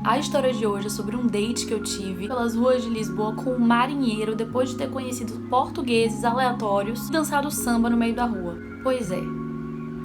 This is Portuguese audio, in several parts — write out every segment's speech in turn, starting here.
A história de hoje é sobre um date que eu tive pelas ruas de Lisboa com um marinheiro depois de ter conhecido portugueses aleatórios e dançado samba no meio da rua. Pois é.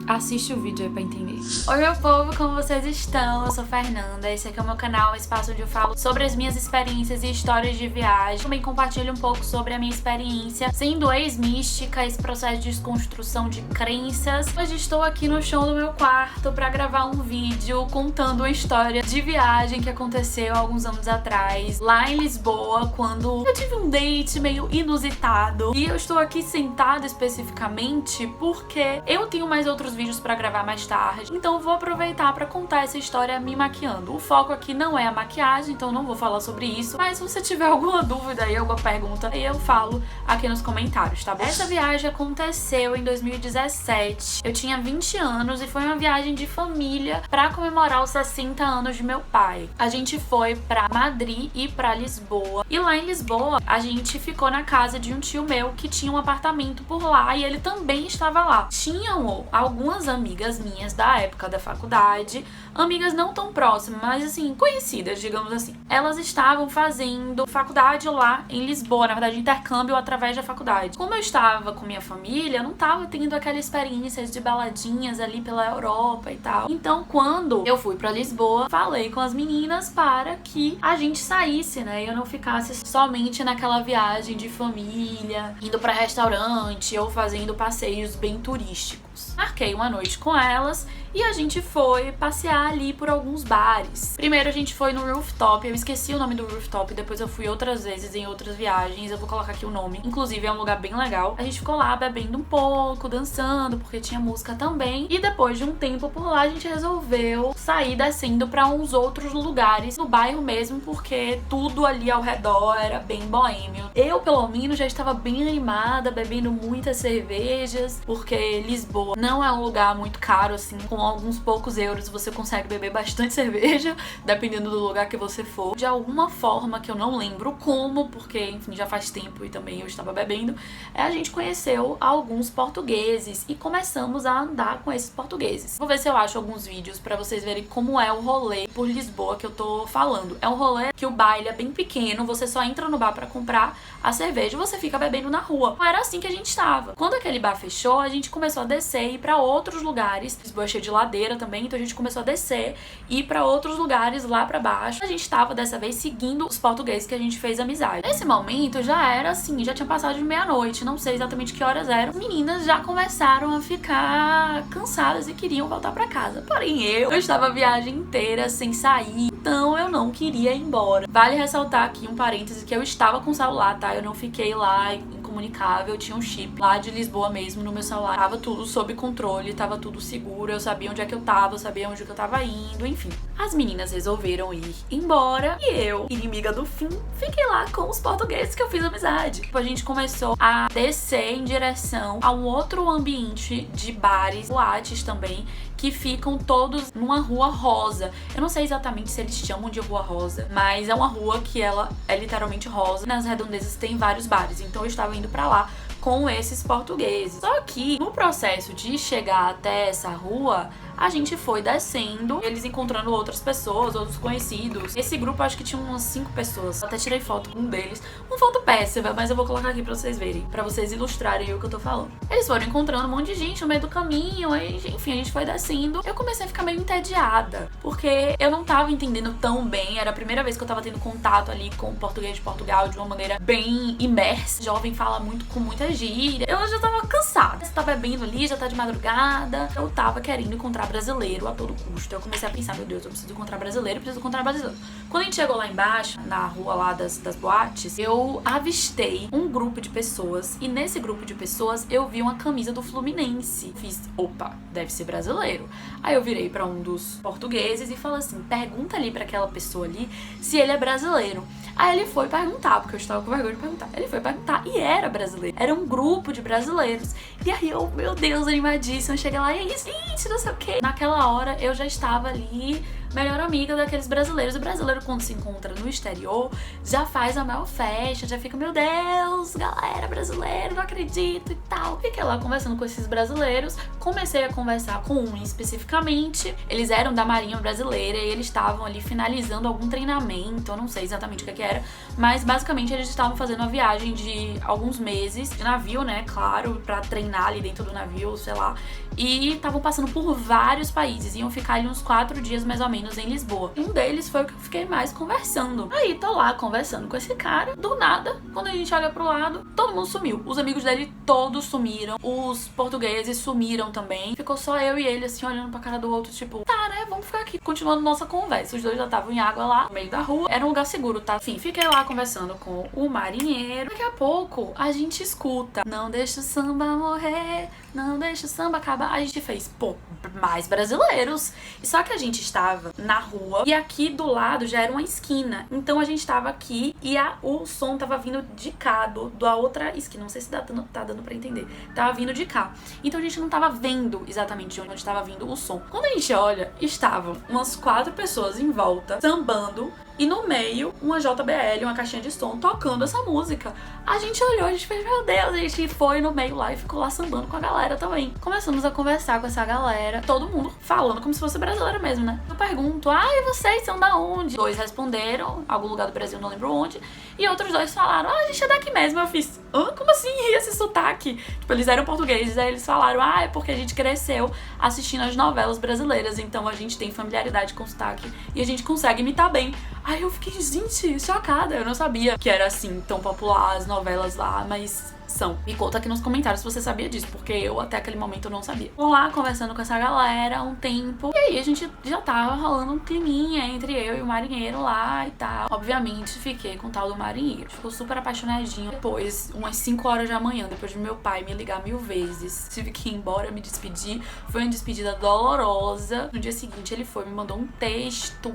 Assiste o vídeo aí pra entender. Oi meu povo, como vocês estão? Eu sou Fernanda, esse aqui é o meu canal, um espaço onde eu falo sobre as minhas experiências e histórias de viagem. Também compartilho um pouco sobre a minha experiência sendo ex-mística, esse processo de desconstrução de crenças. Hoje estou aqui no chão do meu quarto pra gravar um vídeo contando uma história de viagem que aconteceu há alguns anos atrás, lá em Lisboa, quando eu tive um date meio inusitado. E eu estou aqui sentada especificamente porque eu tenho mais outros vídeos pra gravar mais tarde, então eu vou aproveitar pra contar essa história me maquiando. O foco aqui não é a maquiagem, então não vou falar sobre isso, mas se você tiver alguma dúvida aí, alguma pergunta, aí eu falo aqui nos comentários, tá bom? Essa viagem aconteceu em 2017, eu tinha 20 anos e foi uma viagem de família pra comemorar os 60 anos de meu pai. A gente foi pra Madrid e pra Lisboa, e lá em Lisboa a gente ficou na casa de um tio meu que tinha um apartamento por lá e ele também estava lá. Tinham algumas amigas minhas da época da faculdade, amigas não tão próximas, mas assim, conhecidas, digamos assim. Elas estavam fazendo faculdade lá em Lisboa, na verdade intercâmbio através da faculdade. Como eu estava com minha família, eu não estava tendo aquela experiência de baladinhas ali pela Europa e tal. Então quando eu fui pra Lisboa, falei com as meninas para que a gente saísse, né, e eu não ficasse somente naquela viagem de família, indo pra restaurante ou fazendo passeios bem turísticos. Marquei uma noite com elas e a gente foi passear ali por alguns bares. Primeiro a gente foi no Rooftop, eu esqueci o nome do Rooftop, depois eu fui outras vezes em outras viagens, eu vou colocar aqui o nome. Inclusive é um lugar bem legal. A gente ficou lá bebendo um pouco, dançando, porque tinha música também. E depois de um tempo por lá, a gente resolveu sair descendo pra uns outros lugares no bairro mesmo, porque tudo ali ao redor era bem boêmio. Eu, pelo menos, já estava bem animada, bebendo muitas cervejas, porque Lisboa não é um lugar muito caro, assim, com alguns poucos euros você consegue beber bastante cerveja, dependendo do lugar que você for. De alguma forma, que eu não lembro como, porque, enfim, já faz tempo e também eu estava bebendo, a gente conheceu alguns portugueses e começamos a andar com esses portugueses. Vou ver se eu acho alguns vídeos pra vocês verem como é o rolê por Lisboa que eu tô falando. É um rolê que o baile é bem pequeno, você só entra no bar pra comprar a cerveja e você fica bebendo na rua. Não era assim que a gente estava. Quando aquele bar fechou, a gente começou a descer e ir pra outros lugares. Lisboa é cheia de ladeira também, então a gente começou a descer e ir pra outros lugares lá pra baixo. A gente tava dessa vez seguindo os portugueses que a gente fez amizade. Nesse momento já era assim, já tinha passado de meia-noite, não sei exatamente que horas eram. As meninas já começaram a ficar cansadas e queriam voltar pra casa. Porém eu estava a viagem inteira sem sair, então eu não queria ir embora. Vale ressaltar aqui um parêntese que eu estava com o celular, tá? Eu não fiquei lá incomunicável, eu tinha um chip lá de Lisboa mesmo no meu celular. Tava tudo sob controle, tava tudo seguro, eu sabia onde é que eu tava, eu sabia onde que eu tava indo, enfim. As meninas resolveram ir embora e eu, inimiga do fim, fiquei lá com os portugueses que eu fiz amizade. Tipo, a gente começou a descer em direção a um outro ambiente de bares, boates também, que ficam todos numa rua rosa. Eu não sei exatamente se eles chamam de rua rosa, mas é uma rua que ela é literalmente rosa. Nas redondezas tem vários bares, então eu estava indo pra lá com esses portugueses. Só que no processo de chegar até essa rua, a gente foi descendo, eles encontrando outras pessoas, outros conhecidos. Esse grupo acho que tinha umas 5 pessoas. Eu até tirei foto com um deles. Uma foto péssima, mas eu vou colocar aqui pra vocês verem, pra vocês ilustrarem o que eu tô falando. Eles foram encontrando um monte de gente no meio do caminho, aí, enfim, a gente foi descendo. Eu comecei a ficar meio entediada, porque eu não tava entendendo tão bem. Era a primeira vez que eu tava tendo contato ali com o português de Portugal de uma maneira bem imersa. O jovem fala muito com muita gíria. Eu já tava cansada. Você tá bebendo ali, já tá de madrugada. Eu tava querendo encontrar brasileiro a todo custo. Eu comecei a pensar, meu Deus, eu preciso encontrar brasileiro, Quando a gente chegou lá embaixo, na rua lá das boates, eu avistei um grupo de pessoas e nesse grupo de pessoas eu vi uma camisa do Fluminense. Fiz, opa, deve ser brasileiro. Aí eu virei pra um dos portugueses e falei assim, pergunta ali pra aquela pessoa ali se ele é brasileiro. Aí ele foi perguntar, porque eu estava com vergonha de perguntar. Ele foi perguntar e era brasileiro. Era um grupo de brasileiros. E aí eu, meu Deus, animadíssima, cheguei lá e aí, gente, não sei o quê. Naquela hora eu já estava ali melhor amiga daqueles brasileiros. O brasileiro, quando se encontra no exterior, já faz a maior festa, já fica, meu Deus, galera brasileira, não acredito e tal. Fiquei lá conversando com esses brasileiros, comecei a conversar com um especificamente. Eles eram da Marinha Brasileira e eles estavam ali finalizando algum treinamento, eu não sei exatamente o que era, mas basicamente eles estavam fazendo uma viagem de alguns meses, de navio, né, claro, pra treinar ali dentro do navio, sei lá, e estavam passando por vários países, iam ficar ali uns 4 dias mais ou menos em Lisboa. Um deles foi o que eu fiquei mais conversando. Aí tô lá conversando com esse cara, do nada, quando a gente olha pro lado, todo mundo sumiu. Os amigos dele todos sumiram, os portugueses sumiram também. Ficou só eu e ele assim, olhando pra cara do outro, tipo, tá, né, vamos ficar aqui, continuando nossa conversa. Os dois já estavam em água lá, no meio da rua, era um lugar seguro, tá? Enfim, fiquei lá conversando com o marinheiro. Daqui a pouco, a gente escuta, não deixa o samba morrer, não deixa o samba acabar. A gente fez, pô, mais brasileiros. E só que a gente estava na rua e aqui do lado já era uma esquina. Então a gente tava aqui e o som tava vindo de cá, da outra esquina. Não sei se tá dando pra entender. Tava vindo de cá. Então a gente não tava vendo exatamente de onde estava vindo o som. Quando a gente olha, estavam umas 4 pessoas em volta, sambando. E no meio, uma JBL, uma caixinha de som, tocando essa música. A gente olhou, a gente fez, meu Deus, a gente foi no meio lá e ficou lá sambando com a galera também. Começamos a conversar com essa galera, todo mundo falando como se fosse brasileiro mesmo, né? Eu pergunto, e vocês são da onde? 2 responderam, algum lugar do Brasil, não lembro onde. E outros 2 falaram, a gente é daqui mesmo. Eu fiz, como assim esse sotaque? Tipo, eles eram portugueses, aí eles falaram, é porque a gente cresceu assistindo as novelas brasileiras, então a gente tem familiaridade com sotaque e a gente consegue imitar bem. Aí eu fiquei, gente, chocada. Eu não sabia que era assim, tão popular as novelas lá, mas são. Me conta aqui nos comentários se você sabia disso, porque eu até aquele momento eu não sabia. Vou lá conversando com essa galera um tempo, e aí a gente já tava rolando um climinha entre eu e o marinheiro lá e tal. Obviamente fiquei com o tal do marinheiro. Ficou super apaixonadinho. Depois, umas 5 horas da manhã, depois de meu pai me ligar 1000 vezes, tive que ir embora, me despedir. Foi uma despedida dolorosa. No dia seguinte ele foi, me mandou um texto,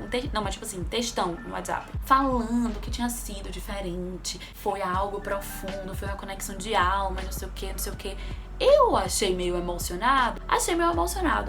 textão no WhatsApp, falando que tinha sido diferente, foi algo profundo, foi uma conexão de alma, não sei o que, não sei o que. Eu achei meio emocionado,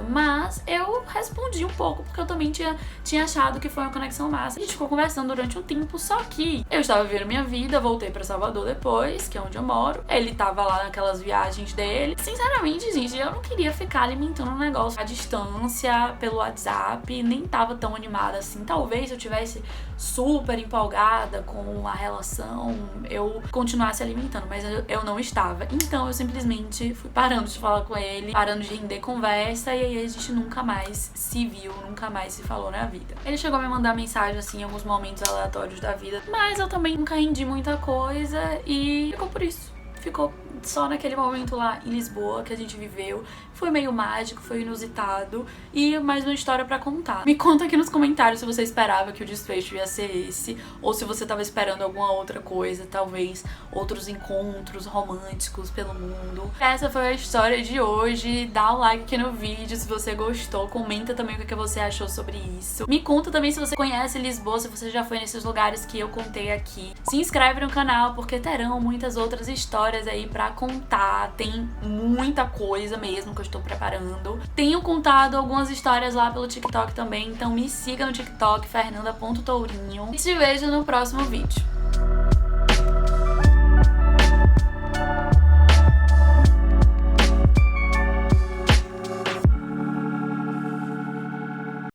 mas eu respondi um pouco, porque eu também tinha achado que foi uma conexão massa. A gente ficou conversando durante um tempo, só que eu estava vivendo minha vida, voltei pra Salvador depois, que é onde eu moro. Ele tava lá naquelas viagens dele. Sinceramente, gente, eu não queria ficar alimentando um negócio à distância, pelo WhatsApp, nem tava tão animada assim. Talvez eu tivesse super empolgada com a relação, eu continuasse alimentando, mas eu não estava. Então eu simplesmente fui parando de falar com ele, parando de render conversa, e aí a gente nunca mais se viu, nunca mais se falou na vida. Ele chegou a me mandar mensagem assim em alguns momentos aleatórios da vida, mas eu também nunca rendi muita coisa e ficou por isso. Ficou só naquele momento lá em Lisboa que a gente viveu. Foi meio mágico, foi inusitado e mais uma história pra contar. Me conta aqui nos comentários se você esperava que o desfecho ia ser esse, ou se você tava esperando alguma outra coisa, talvez outros encontros românticos pelo mundo. Essa foi a história de hoje. Dá um like aqui no vídeo se você gostou, comenta também o que você achou sobre isso. Me conta também se você conhece Lisboa, se você já foi nesses lugares que eu contei aqui. Se inscreve no canal porque terão muitas outras histórias aí pra contar. Tem muita coisa mesmo que eu estou preparando. Tenho contado algumas histórias lá pelo TikTok também, então me siga no TikTok, fernanda.tourinho. E te vejo no próximo vídeo.